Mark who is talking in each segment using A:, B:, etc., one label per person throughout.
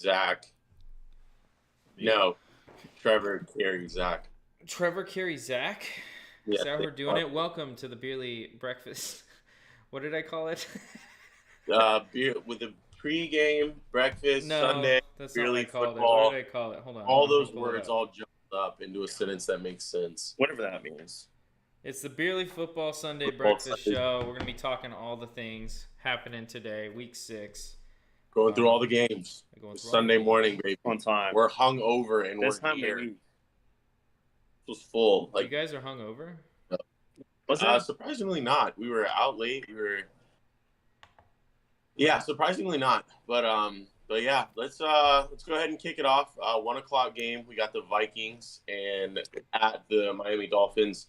A: Zach. No, Trevor, Carey, Zach.
B: Trevor, Carey, Zach.
A: Yeah,
B: Is that how we're doing it? Welcome to the Beerly Breakfast. What did I call it?
A: beer with the pregame, breakfast,
B: No,
A: Sunday,
B: that's not what I
A: yearly
B: called it. What
A: football.
B: did I call it? Hold on.
A: All
B: I'm gonna
A: those
B: pull it
A: words
B: up.
A: all jumbled up into a sentence that makes sense.
C: Whatever that means.
B: It's the Beerly Football Sunday
A: Football
B: Breakfast
A: Sunday.
B: Show. We're gonna be talking all the things happening today, Week 6.
A: Going through all the games.
B: Going through all
A: Sunday
B: the
A: morning, baby.
C: On time.
A: We're hung over and
C: This
A: we're
C: time
A: here.
C: of
A: It
C: week.
A: was full.
B: You guys are hungover?
C: Was it?
A: Surprisingly not. We were out late. Yeah, surprisingly not. But yeah, let's go ahead and kick it off. 1 o'clock game. We got the Vikings and at the Miami Dolphins.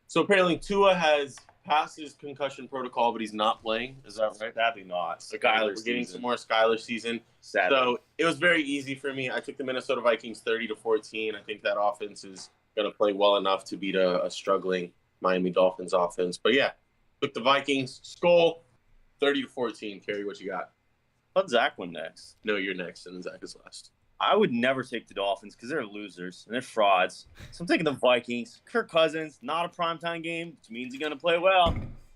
A: So apparently Tua has passed his concussion protocol, but he's not playing. Is that right?
C: Sadly not.
A: Skyler,
C: Skyler
A: we're getting
C: season.
A: some more Skyler season.
C: Sadly.
A: So it was very easy for me. I took the Minnesota Vikings 30-14. I think that offense is going to play well enough to beat a struggling Miami Dolphins offense. But yeah, took the Vikings. Skull 30-14. Carey, what you got?
C: Let Zach win next.
A: No, you're next, and Zach is last.
C: I would never take the Dolphins because they're losers and they're frauds. So I'm taking the Vikings. Kirk Cousins, not a primetime game, which means he's going to play well.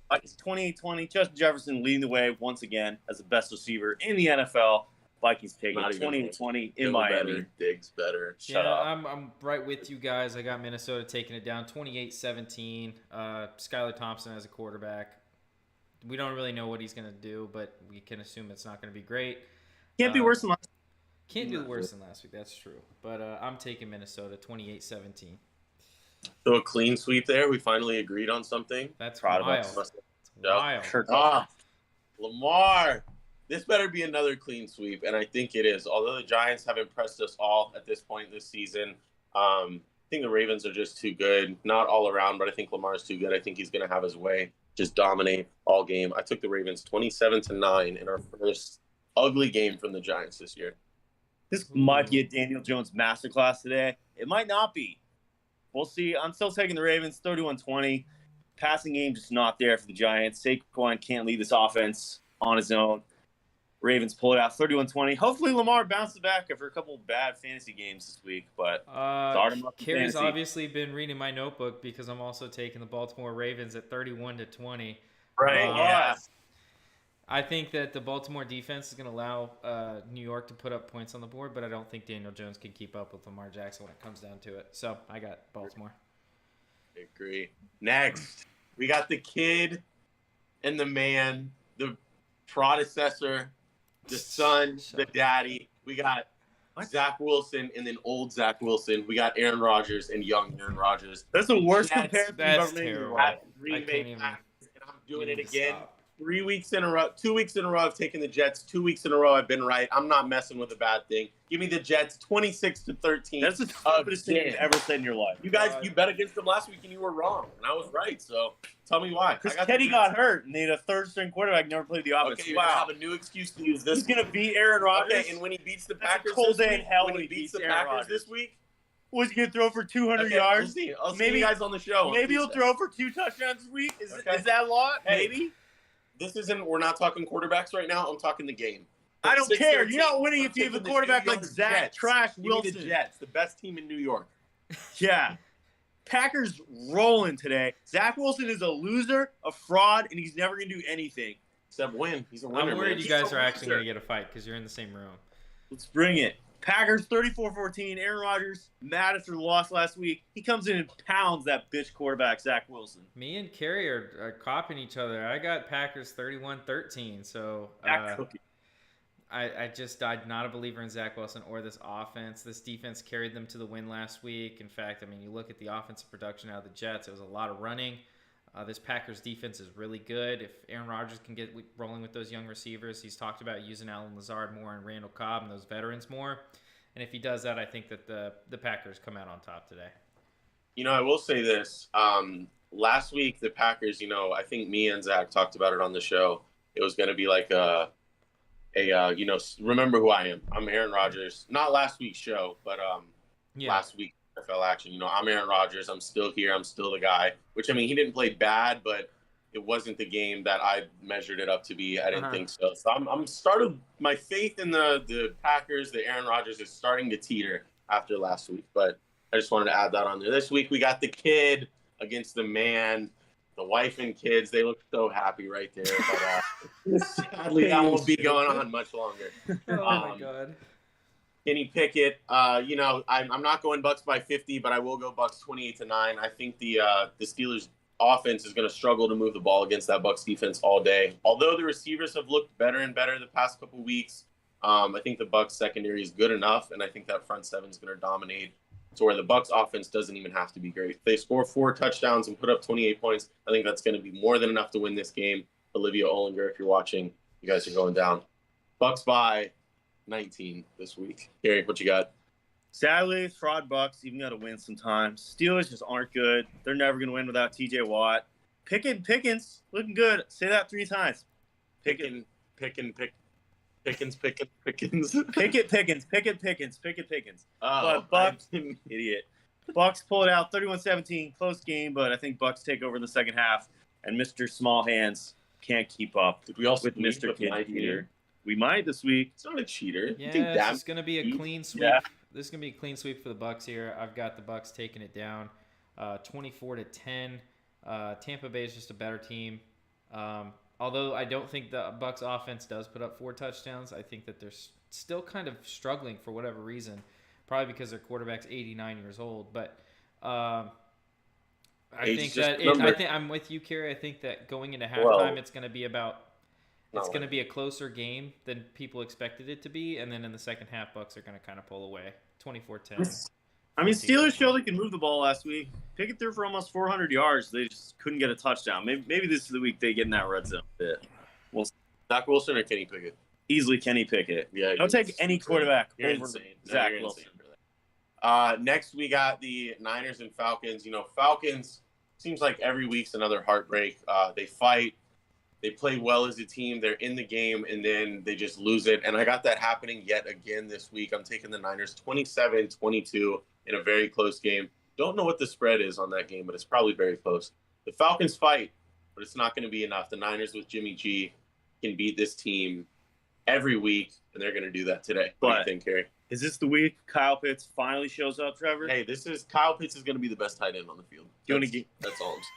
C: Vikings 28-20. Justin Jefferson leading the way once again as the best receiver in the NFL. Vikings taking
A: Not even
C: 28-20 in
A: Bill
C: Miami.
A: better, Diggs better.
C: Shut
B: yeah,
C: up.
B: I'm right with you guys. I got Minnesota taking it down 28-17. Skylar Thompson as a quarterback. We don't really know what he's going to do, but we can assume it's not going to be great.
C: Can't be worse than last.
B: Can't do worse than last week. That's true. But I'm taking Minnesota 28-17.
A: So a clean sweep there. We finally agreed on something.
B: That's
C: Proud of
B: wild.
C: us.
B: It's
A: Yep.
B: wild.
C: Kirk
A: Ah, Lamar. This better be another clean sweep, and I think it is. Although the Giants have impressed us all at this point this season, I think the Ravens are just too good. Not all around, but I think Lamar's too good. I think he's going to have his way, just dominate all game. I took the Ravens 27-9 in our first ugly game from the Giants this year.
C: This might be a Daniel Jones masterclass today. It might not be. We'll see. I'm still taking the Ravens 31-20. Passing game just not there for the Giants. Saquon can't lead this offense on his own. Ravens pull it out 31-20. Hopefully Lamar bounces back after a couple bad fantasy games this week. But start him up in
B: Carrie's
C: fantasy.
B: obviously been reading my notebook because I'm also taking the Baltimore Ravens at 31-20.
A: Right?
C: Yeah.
B: I think that the Baltimore defense is going to allow New York to put up points on the board, but I don't think Daniel Jones can keep up with Lamar Jackson when it comes down to it. So I got Baltimore.
A: I agree. Next, we got the kid and the man, the predecessor, the son, the daddy. We got Zach Wilson and then old Zach Wilson. We got Aaron Rodgers and young Aaron Rodgers.
C: That's the worst
A: That's-
C: comparison
B: that's
C: you've ever made in your
B: terrible.
C: life.
A: Green
B: I
A: Bay
B: can't even-
A: Packers, and I'm doing
B: You
A: it
B: need to
A: again.
B: stop.
A: 3 weeks in a row, 2 weeks in a row, I've taken the Jets. 2 weeks in a row, I've been right. I'm not messing with a bad thing. Give me the Jets, 26-13.
C: That's the stupidest thing you've
A: Again.
C: ever said in your life.
A: You guys, you bet against them last week and you were wrong, and I was right. So tell me why.
C: Because
A: I got the
C: Teddy
A: Jets.
C: got hurt and they had a third-string quarterback never played the offense.
A: Okay, you're gonna
C: Wow.
A: have a new excuse to use this.
C: He's going to beat Aaron Rodgers.
A: Okay, and when he beats the
C: That's a
A: Packers
C: cold
A: this
C: day in
A: week,
C: hell
A: when
C: when
A: he
C: he
A: beats
C: beats
A: the
C: Aaron
A: Packers
C: Rodgers.
A: this week,
C: Was he going to throw for 200
A: okay,
C: yards?
A: we'll see. I'll see
C: Maybe-
A: you guys on the show.
C: Maybe he'll throw for 2 touchdowns this week. Is
A: Okay.
C: that a lot?
A: Hey.
C: Maybe.
A: This isn't. We're not talking quarterbacks right now. I'm talking the game.
C: I don't
A: 6-13,
C: care. You're not winning
A: I'm
C: if you have a
A: taking the
C: quarterback
A: young
C: like Zach
A: Jets.
C: Trash
A: Give me
C: Wilson.
A: the Jets, the best team in New York.
C: Yeah. Packers rolling today. Zach Wilson is a loser, a fraud, and he's never going to do anything.
A: Except win. He's a winner.
B: I'm worried
A: man.
B: you
A: He's
B: guys
A: a
B: are actually
A: loser.
B: going to get a fight because you're in the same room.
C: Let's bring it. Packers 34-14. Aaron Rodgers mad after the loss last week. He comes in and pounds that bitch quarterback, Zach Wilson.
B: Me and Carrie are copying each other. I got Packers 31-13. So
C: That cookie.
B: I'm not a believer in Zach Wilson or this offense. This defense carried them to the win last week. In fact, I mean, you look at the offensive production out of the Jets, it was a lot of running. This Packers defense is really good. If Aaron Rodgers can get rolling with those young receivers, he's talked about using Allen Lazard more and Randall Cobb and those veterans more. And if he does that, I think that the Packers come out on top today.
A: You know, I will say this. Last week, the Packers, I think me and Zach talked about it on the show. It was going to be like remember who I am. I'm Aaron Rodgers. Not last week's show, but last week NFL action. I'm Aaron Rodgers. I'm still here. I'm still the guy. Which, I mean, he didn't play bad, but it wasn't the game that I measured it up to be. I didn't think so. So I'm starting my faith in the Packers, the Aaron Rodgers is starting to teeter after last week. But I just wanted to add that on there. This week we got the kid against the man, the wife and kids. They look so happy right there. But sadly, that won't be going on much longer.
B: Oh my God.
A: Kenny Pickett, I'm not going Bucks by 50, but I will go Bucks 28-9. I think the Steelers offense is going to struggle to move the ball against that Bucks defense all day. Although the receivers have looked better and better the past couple weeks, I think the Bucks secondary is good enough, and I think that front seven is going to dominate to where the Bucks offense doesn't even have to be great. If they score 4 touchdowns and put up 28 points, I think that's going to be more than enough to win this game. Olivia Olinger, if you're watching, you guys are going down. Bucks by 19 this week. Gary, what you got?
C: Sadly, fraud Bucks even got to win sometimes. Steelers just aren't good. They're never going to win without T.J. Watt. Pickens looking good. Say that 3 times.
A: Pickens.
C: Pickens.
A: Oh,
C: but Bucks, idiot. Bucks pull it out 31-17. Close game, but I think Bucks take over in the second half, and Mr. Small Hands can't keep up
A: Did we also
C: with Mr. Kid Cheater. We might this week.
A: It's not a cheater.
B: Yeah, this is going to be a clean sweep. Yeah. This is going to be a clean sweep for the Bucks here. I've got the Bucks taking it down 24-10. Tampa Bay is just a better team. Although I don't think the Bucks offense does put up 4 touchdowns, I think that they're still kind of struggling for whatever reason. Probably because their quarterback's 89 years old. But I think I'm with you, Kerry. I think that going into halftime, it's going to be going to be a closer game than people expected it to be, and then in the second half, Bucks are going to kind of pull away, 24-10.
C: I mean, Steelers showed they can move the ball last week. Pickett threw for almost 400 yards. They just couldn't get a touchdown. Maybe this is the week they get in that red zone a bit.
A: Well, Zach Wilson or Kenny Pickett?
C: Easily Kenny Pickett.
A: Yeah,
C: I'll take any quarterback
A: over
C: insane.
A: Zach Wilson. Next, we got the Niners and Falcons. Falcons seems like every week's another heartbreak. They fight. They play well as a team. They're in the game, and then they just lose it. And I got that happening yet again this week. I'm taking the Niners 27-22 in a very close game. Don't know what the spread is on that game, but it's probably very close. The Falcons fight, but it's not going to be enough. The Niners with Jimmy G can beat this team every week, and they're going to do that today. What do you think, Kerry?
C: Is this the week Kyle Pitts finally shows up, Trevor?
A: Hey, Kyle Pitts is going to be the best tight end on the field. That's all I'm saying.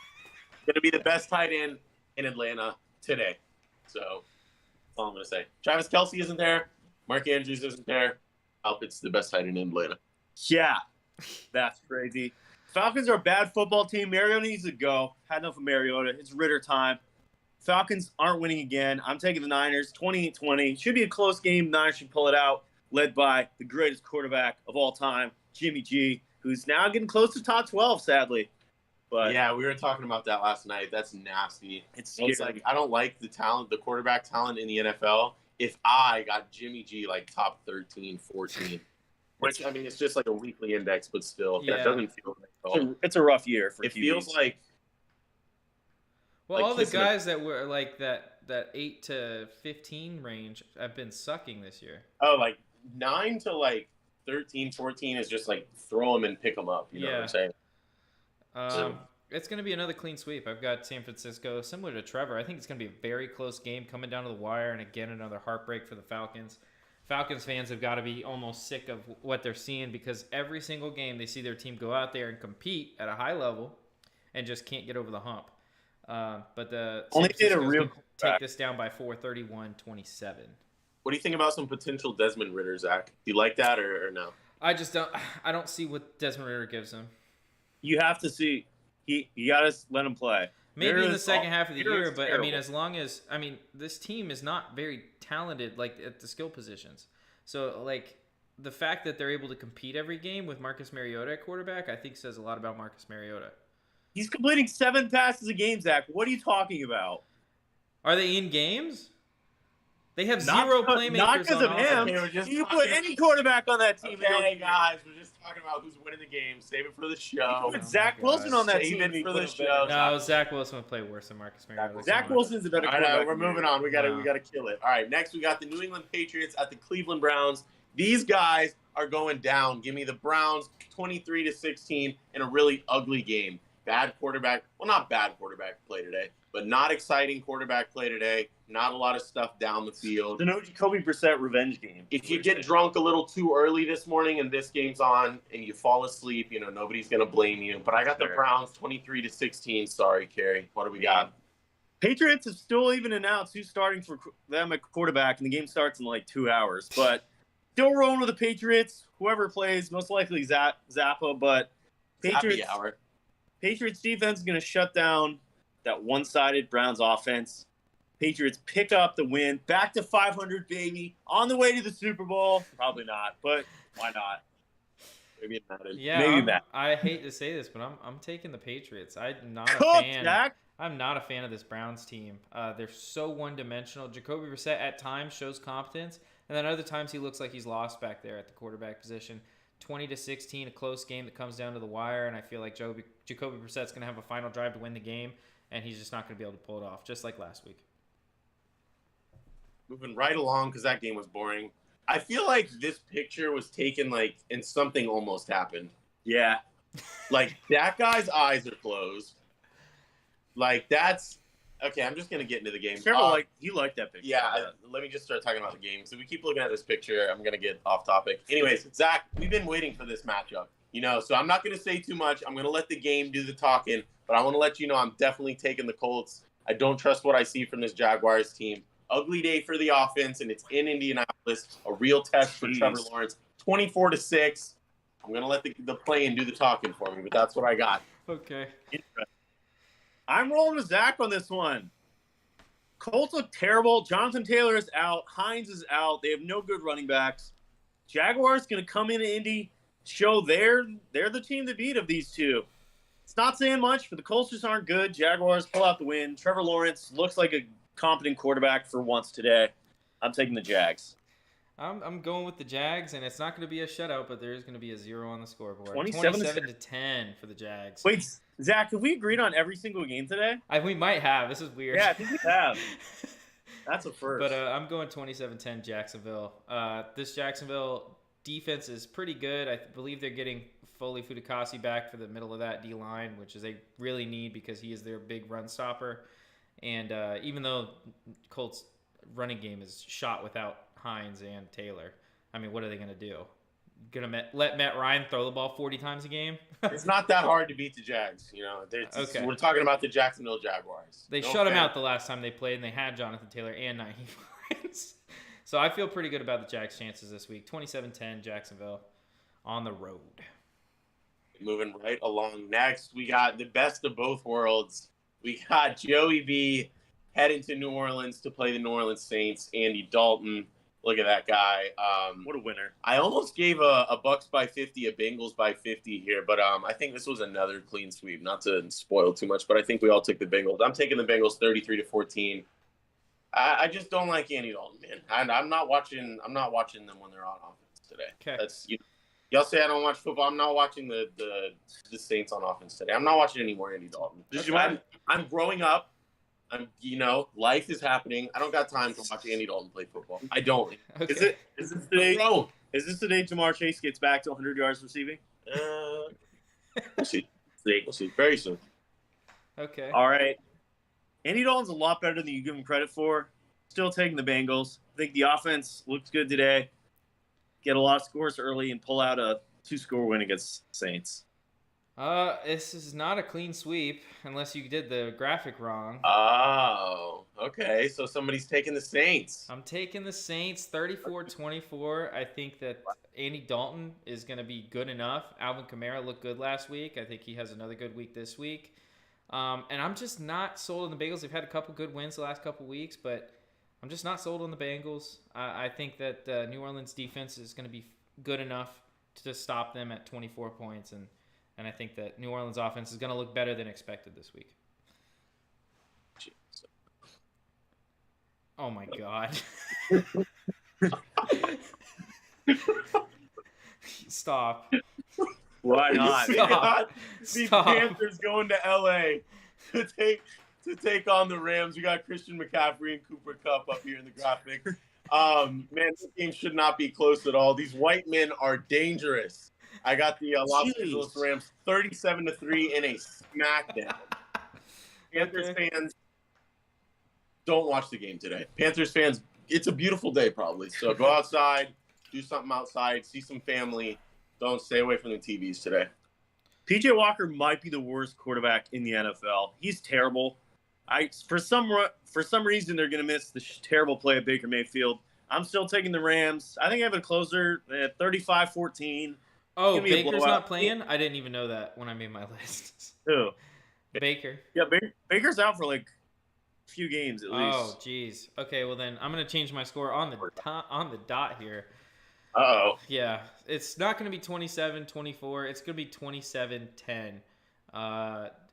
A: Going to be the best tight end in Atlanta today. So that's all I'm going to say. Travis Kelce isn't there. Mark Andrews isn't there. Kyle Pitts is the best tight end in Atlanta.
C: Yeah, that's crazy. Falcons are a bad football team. Mariota needs to go. Had enough of Mariota. It's Ritter time. Falcons aren't winning again. I'm taking the Niners 28-20. Should be a close game. Niners should pull it out, led by the greatest quarterback of all time, Jimmy G, who's now getting close to top 12, sadly. But
A: yeah, we were talking about that last night. That's nasty.
C: It's
A: like I don't like the talent, the quarterback talent in the NFL. If I got Jimmy G like top 13, 14, which I mean it's just like a weekly index, but still, that doesn't feel right at all.
C: It's a rough year for.
A: It feels like.
B: Well, all the guys that were like that 8 to 15 range have been sucking this year.
A: Oh, like 9 to like 13, 14 is just like throw them and pick them up. You know what I'm saying?
B: It's going to be another clean sweep. I've got San Francisco, similar to Trevor. I think it's going to be a very close game coming down to the wire, and again, another heartbreak for the Falcons. Falcons fans have got to be almost sick of what they're seeing because every single game they see their team go out there and compete at a high level and just can't get over the hump. But the
C: only did a real
B: take this down by 4, 31-27.
A: What do you think about some potential Desmond Ritter, Zach? Do you like that or no?
B: I don't see what Desmond Ritter gives him.
C: You have to see. You got to let him play.
B: Maybe in the second half of the year, but terrible. I mean, this team is not very talented like at the skill positions. So like the fact that they're able to compete every game with Marcus Mariota at quarterback, I think says a lot about Marcus Mariota.
C: He's completing 7 passes a game, Zach. What are you talking about?
B: Are they in games? They have zero playmakers.
C: Not because of him. You put any quarterback on that team.
A: Okay, guys, we're just talking about who's winning the game. Save it for the show.
C: You put Zach Wilson on that team.
A: Save it for the show.
B: No, Zach Wilson would play worse than Marcus Mariota.
C: Zach Wilson's a better quarterback.
A: All right, we're moving on. We gotta kill it. All right, next we got the New England Patriots at the Cleveland Browns. These guys are going down. Give me the Browns 23-16 in a really ugly game. Bad quarterback. Well, not bad quarterback play today, but not exciting quarterback play today. Not a lot of stuff down the field.
C: The no Jacoby Brissett revenge game.
A: If you get drunk a little too early this morning and this game's on and you fall asleep, nobody's going to blame you. But I got the Browns 23-16. Sorry, Carrie. What do we got?
C: Patriots have still even announced who's starting for them at quarterback, and the game starts in like 2 hours. But still rolling with the Patriots. Whoever plays, most likely Zappa, but Patriots defense is going to shut down that one-sided Browns offense. Patriots pick up the win. Back to 500, baby. On the way to the Super Bowl. Probably not, but why not?
A: Maybe it mattered.
B: Yeah,
C: maybe
B: I hate to say this, but I'm taking the Patriots. I'm not a fan.
C: Jack.
B: I'm not a fan of this Browns team. They're so one-dimensional. Jacoby Brissett at times shows competence, and then other times he looks like he's lost back there at the quarterback position. 20-16, a close game that comes down to the wire, and I feel like Jacoby Brissett's going to have a final drive to win the game, and he's just not going to be able to pull it off, just like last week.
A: Moving right along because that game was boring. I feel like this picture was taken and something almost happened.
C: Yeah.
A: That guy's eyes are closed. That's okay. I'm just gonna get into the game.
C: Trevor, you like that picture.
A: Yeah. Let me just start talking about the game. So we keep looking at this picture. I'm gonna get off topic. Anyways, Zach, we've been waiting for this matchup. So I'm not gonna say too much. I'm gonna let the game do the talking. But I want to let you know I'm definitely taking the Colts. I don't trust what I see from this Jaguars team. Ugly day for the offense, and it's in Indianapolis. A real test for Trevor Lawrence. 24-6. I'm gonna let the play and do the talking for me, but that's what I got.
B: Okay.
C: I'm rolling with Zach on this one. Colts look terrible. Jonathan Taylor is out. Hines is out. They have no good running backs. Jaguars going to come into Indy, show they're the team to beat of these two. It's not saying much, but the Colts just aren't good. Jaguars pull out the win. Trevor Lawrence looks like a competent quarterback for once today. I'm taking the Jags.
B: I'm going with the Jags, and it's not going to be a shutout, but there is going to be a 0 on the scoreboard. 27-10 for the Jags.
C: Wait, Zach, have we agreed on every single game today?
B: We might have. This is weird.
C: Yeah, I think we have. That's a first.
B: But I'm going 27-10 Jacksonville. This Jacksonville defense is pretty good. I believe they're getting Foley Fudikasi back for the middle of that D-line, which is they really need because he is their big run stopper. And even though Colts' running game is shot without Hines and Taylor, I mean, what are they going to do? Going to let Matt Ryan throw the ball 40 times a game?
A: It's not that hard to beat the Jags. Okay. We're talking about the Jacksonville Jaguars.
B: They shut him out the last time they played, and they had Jonathan Taylor and Nyheim Hines. So I feel pretty good about the Jags' chances this week. 27-10 Jacksonville on the road.
A: Moving right along. Next, we got the best of both worlds. We got Joey B heading to New Orleans to play the New Orleans Saints. Andy Dalton. Look at that guy.
C: What a winner.
A: I almost gave a Bucks by 50, a Bengals by 50 here, but I think this was another clean sweep. Not to spoil too much, but I think we all took the Bengals. I'm taking the Bengals 33-14. I just don't like Andy Dalton, man. I'm not watching them when they're on offense today.
B: Okay.
A: That's y'all say I don't watch football. I'm not watching the Saints on offense today. I'm not watching any more Andy Dalton. I'm growing up. Life is happening. I don't got time to watch Andy Dalton play football. I don't.
B: Okay.
C: Is this today?
A: Bro.
C: Is this the day Jamar Chase gets back to 100 yards receiving?
A: We'll see. We'll see very soon.
B: Okay.
C: All right. Andy Dalton's a lot better than you give him credit for. Still taking the Bengals. I think the offense looks good today. Get a lot of scores early and pull out a 2-score win against Saints.
B: This is not a clean sweep unless you did the graphic wrong.
A: Oh, okay. So somebody's taking the Saints.
B: I'm taking the Saints 34-24. I think that Andy Dalton is going to be good enough. Alvin Kamara looked good last week. I think he has another good week this week. And I'm just not sold on the Bengals. They've had a couple good wins the last couple weeks, but I'm just not sold on the Bengals. I think that New Orleans defense is going to be good enough to stop them at 24 points, and I think that New Orleans offense is going to look better than expected this week. Oh, my God. Stop.
C: Why not?
B: Stop.
A: These Panthers going to L.A. to take on the Rams. We got Christian McCaffrey and Cooper Kupp up here in the graphic. Man, this game should not be close at all. These white men are dangerous. I got the Los Angeles Rams 37-3 in a smackdown. Panthers fans, don't watch the game today. Panthers fans, it's a beautiful day probably. So go outside, do something outside, see some family. Don't stay away from the TVs today.
C: PJ Walker might be the worst quarterback in the NFL. He's terrible. For some reason they're going to miss the terrible play of Baker Mayfield. I'm still taking the Rams. I think I have a closer at 35-14.
B: Oh, Baker's not playing? I didn't even know that when I made my list.
C: Who?
B: Baker.
C: Yeah, Baker's out for like a few games at least.
B: Oh, jeez. Okay, well then I'm going to change my score on the dot here.
C: Uh-oh.
B: Yeah, it's not going to be 27-24. It's going to be 27-10.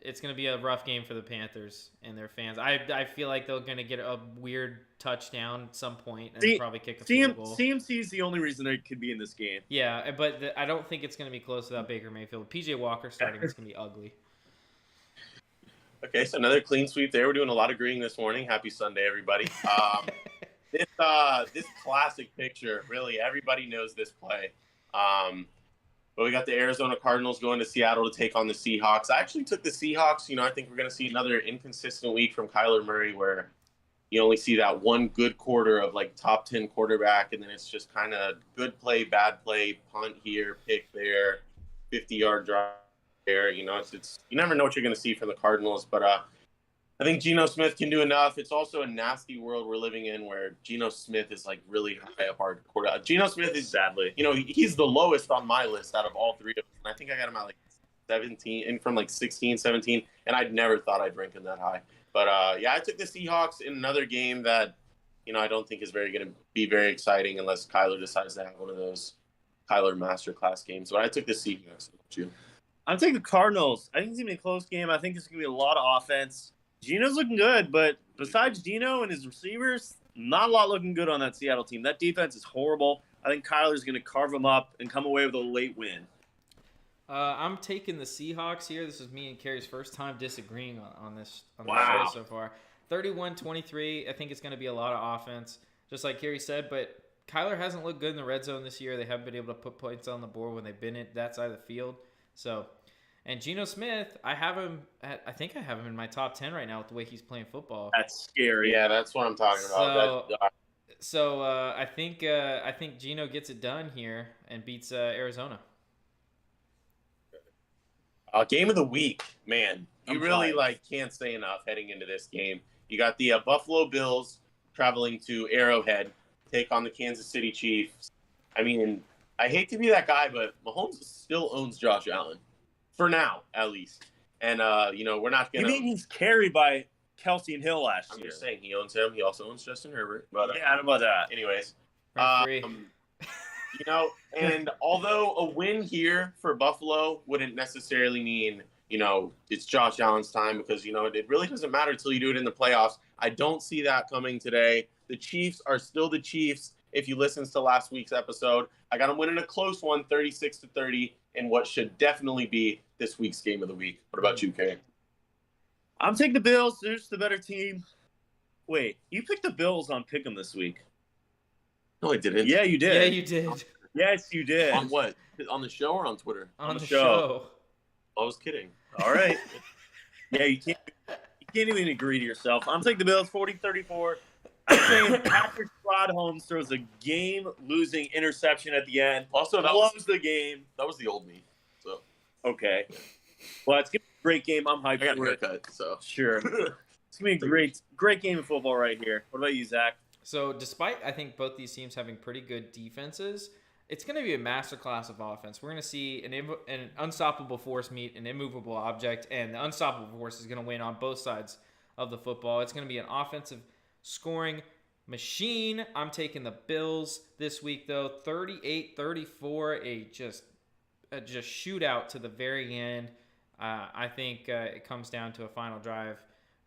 B: It's going to be a rough game for the Panthers and their fans. I feel like they're going to get a weird touchdown at some point and probably kick a field goal.
C: CMC is the only reason they could be in this game.
B: Yeah, but I don't think it's going to be close without Baker Mayfield. PJ Walker starting is going to be ugly.
A: Okay, so another clean sweep there. We're doing a lot of agreeing this morning. Happy Sunday, everybody. This classic picture, really, everybody knows this play. But we got the Arizona Cardinals going to Seattle to take on the Seahawks. I actually took the Seahawks. I think we're going to see another inconsistent week from Kyler Murray where you only see that one good quarter of like top 10 quarterback, and then it's just kind of good play, bad play, punt here, pick there, 50-yard drive there. It's you never know what you're going to see from the Cardinals, but I think Geno Smith can do enough. It's also a nasty world we're living in where Geno Smith is like really high up our quarterback. Geno Smith is sadly, he's the lowest on my list out of all three of them. And I think I got him at like 17 and from like 16, 17, and I'd never thought I'd rank him that high. But I took the Seahawks in another game that, I don't think is going to be very exciting unless Kyler decides to have one of those Kyler masterclass games. But I took the Seahawks.
C: I'm taking the Cardinals. I think it's going to be a close game. I think it's going to be a lot of offense. Geno's looking good, but besides Geno and his receivers, not a lot looking good on that Seattle team. That defense is horrible. I think Kyler's going to carve them up and come away with a late win.
B: I'm taking the Seahawks here. This is me and Carrie's first time disagreeing on this show so far. 31-23. I think it's going to be a lot of offense, just like Carrie said. But Kyler hasn't looked good in the red zone this year. They haven't been able to put points on the board when they've been at that side of the field. And Geno Smith, I think I have him in my top 10 right now with the way he's playing football.
C: That's scary.
A: Yeah, that's what I'm talking about.
B: So I think Geno gets it done here and beats Arizona.
A: Game of the week, man. You really can't say enough heading into this game. You got the Buffalo Bills traveling to Arrowhead, take on the Kansas City Chiefs. I mean, I hate to be that guy, but Mahomes still owns Josh Allen. For now, at least. And, we're not going to...
C: You mean he's carried by Kelsey and Hill last year?
A: I'm just saying, he owns him. He also owns Justin Herbert. But,
C: I don't know about that.
A: Anyways. And although a win here for Buffalo wouldn't necessarily mean, it's Josh Allen's time because, it really doesn't matter until you do it in the playoffs. I don't see that coming today. The Chiefs are still the Chiefs. If you listened to last week's episode, I got them winning a close one, 36-30, in what should definitely be this week's game of the week. What about you, Kay?
C: I'm taking the Bills. They're just the better team. Wait, you picked the Bills on Pick'em this week.
A: No, I didn't.
C: Yeah, you did.
B: Yeah, you did.
C: Yes, you did.
A: On what? On the show or on Twitter?
B: On the show.
A: I was kidding.
C: All right. Yeah, you can't even agree to yourself. I'm taking the Bills 40-34. I'm saying Patrick Holmes throws a game-losing interception at the end.
A: Also,
C: blows the game.
A: That was the old me. So
C: okay. Well, it's gonna be a great game. I'm hyped.
A: I got a haircut, so
C: sure. It's gonna be a great game of football right here. What about you, Zach?
B: So, despite I think both these teams having pretty good defenses, it's going to be a masterclass of offense. We're going to see an unstoppable force meet an immovable object, and the unstoppable force is going to win on both sides of the football. It's going to be an offensive scoring machine. I'm taking the Bills this week, though. 38-34, a just shootout to the very end. I think it comes down to a final drive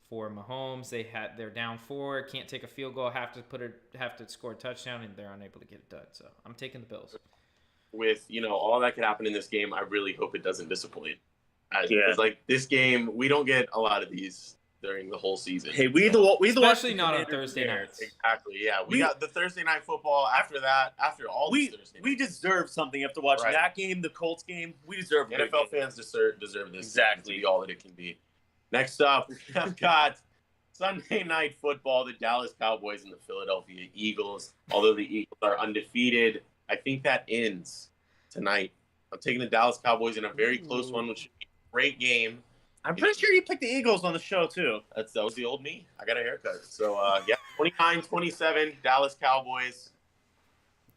B: for Mahomes. They're down 4, can't take a field goal, have to score a touchdown, and they're unable to get it done. So I'm taking the Bills.
A: With all that could happen in this game, I really hope it doesn't disappoint. Because this game, we don't get a lot of these during the whole season.
C: Hey, we the
B: especially not on Thursday nights.
A: Exactly. Yeah, we got the Thursday night football. After that, after all these Thursday nights.
C: We deserve something after watching that game, the Colts game. We deserve
A: NFL fans deserve this
C: exactly
A: to be all that it can be. Next up, we've got Sunday night football, the Dallas Cowboys and the Philadelphia Eagles. Although the Eagles are undefeated, I think that ends tonight. I'm taking the Dallas Cowboys in a very close one, which should be a great game.
C: I'm pretty sure you picked the Eagles on the show, too.
A: That was the old me. I got a haircut. So, 29-27, Dallas Cowboys.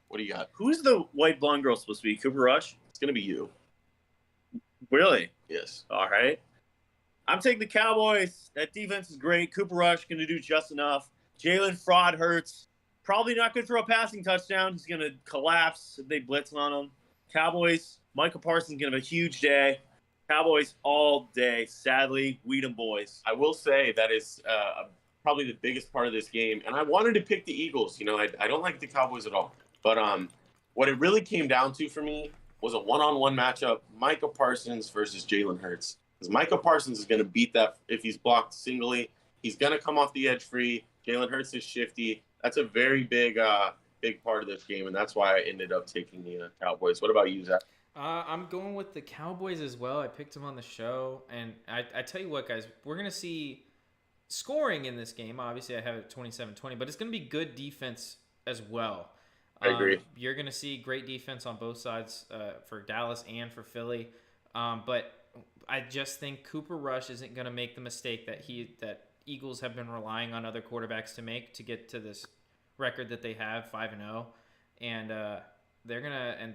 A: What do you got?
C: Who's the white blonde girl supposed to be? Cooper Rush?
A: It's going to be you.
C: Really?
A: Yes.
C: All right. I'm taking the Cowboys. That defense is great. Cooper Rush going to do just enough. Jalen Fraud hurts. Probably not going to throw a passing touchdown. He's going to collapse if they blitz on him. Cowboys, Michael Parsons going to have a huge day. Cowboys all day. Sadly, Weedham boys.
A: I will say that is probably the biggest part of this game. And I wanted to pick the Eagles. You know, I don't like the Cowboys at all. But what it really came down to for me was a one-on-one matchup, Micah Parsons versus Jalen Hurts. Because Micah Parsons is going to beat that if he's blocked singly. He's going to come off the edge free. Jalen Hurts is shifty. That's a very big part of this game, and that's why I ended up taking the Cowboys. What about you, Zach?
B: I'm going with the Cowboys as well. I picked them on the show, and I tell you what, guys, we're going to see scoring in this game. Obviously, I have it 27-20, but it's going to be good defense as well.
A: I agree.
B: You're going to see great defense on both sides for Dallas and for Philly, but I just think Cooper Rush isn't going to make the mistake that Eagles have been relying on other quarterbacks to make to get to this record that they have, 5-0, and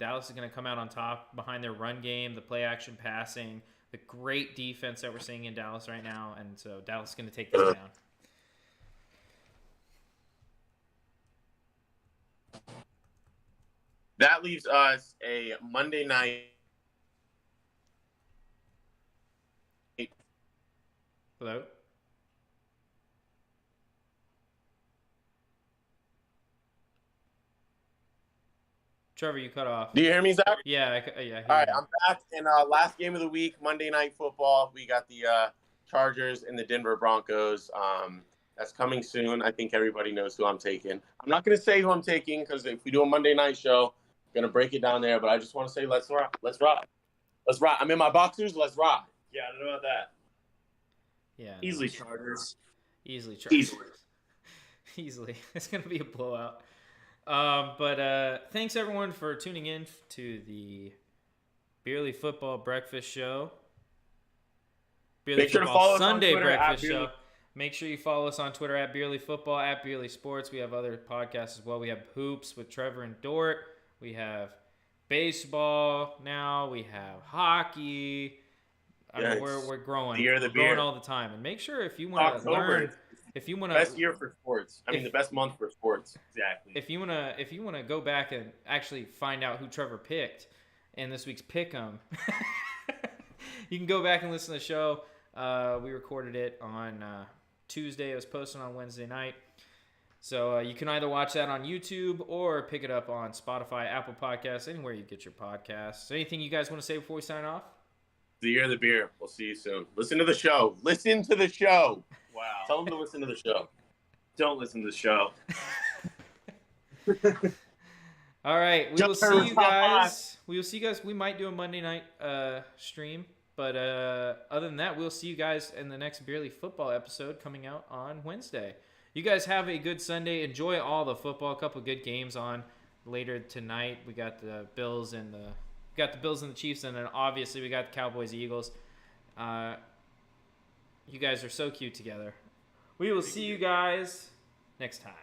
B: Dallas is gonna come out on top behind their run game, the play action passing, the great defense that we're seeing in Dallas right now, and so Dallas is gonna take this down.
A: That leaves us a Monday night.
B: Hello? Trevor, you cut off.
A: Do you hear me, Zach?
B: Yeah.
A: All right, I'm back. And last game of the week, Monday Night Football, we got the Chargers and the Denver Broncos. That's coming soon. I think everybody knows who I'm taking. I'm not going to say who I'm taking because if we do a Monday night show, I'm going to break it down there. But I just want to say let's rock. Let's rock. Let's rock. I'm in my boxers. Let's rock.
C: Yeah, I don't know about that.
B: Yeah.
C: Easily Chargers.
B: Easily Chargers. Easily. It's going to be a blowout. But thanks everyone for tuning in to the Beerly Football Breakfast Show. Beerly
A: Make sure to follow
B: Sunday
A: us on Twitter
B: Breakfast Show. Make sure you follow us on Twitter at Beerly Football, at Beerly Sports. We have other podcasts as well. We have Hoops with Trevor and Dort. We have baseball now. We have hockey. I mean, we're growing. We're growing all the time. And make sure if you want to learn. If you want to,
A: best year for sports. The best month for sports.
C: Exactly.
B: If you want to go back and actually find out who Trevor picked in this week's Pick'em, you can go back and listen to the show. We recorded it on Tuesday. It was posted on Wednesday night. So you can either watch that on YouTube or pick it up on Spotify, Apple Podcasts, anywhere you get your podcasts. Anything you guys want to say before we sign off?
A: The year of the beer. We'll see you soon. Listen to the show. Listen to the show.
C: Wow.
A: Tell them to listen to the show.
C: Don't listen to the show.
B: All right. We will see you guys. We will see you guys. We might do a Monday night stream. But other than that, we'll see you guys in the next Beerly Football episode coming out on Wednesday. You guys have a good Sunday. Enjoy all the football. A couple good games on later tonight. We got the Bills and the Chiefs, and then obviously we got the Cowboys, Eagles. You guys are so cute together. We will see you guys next time.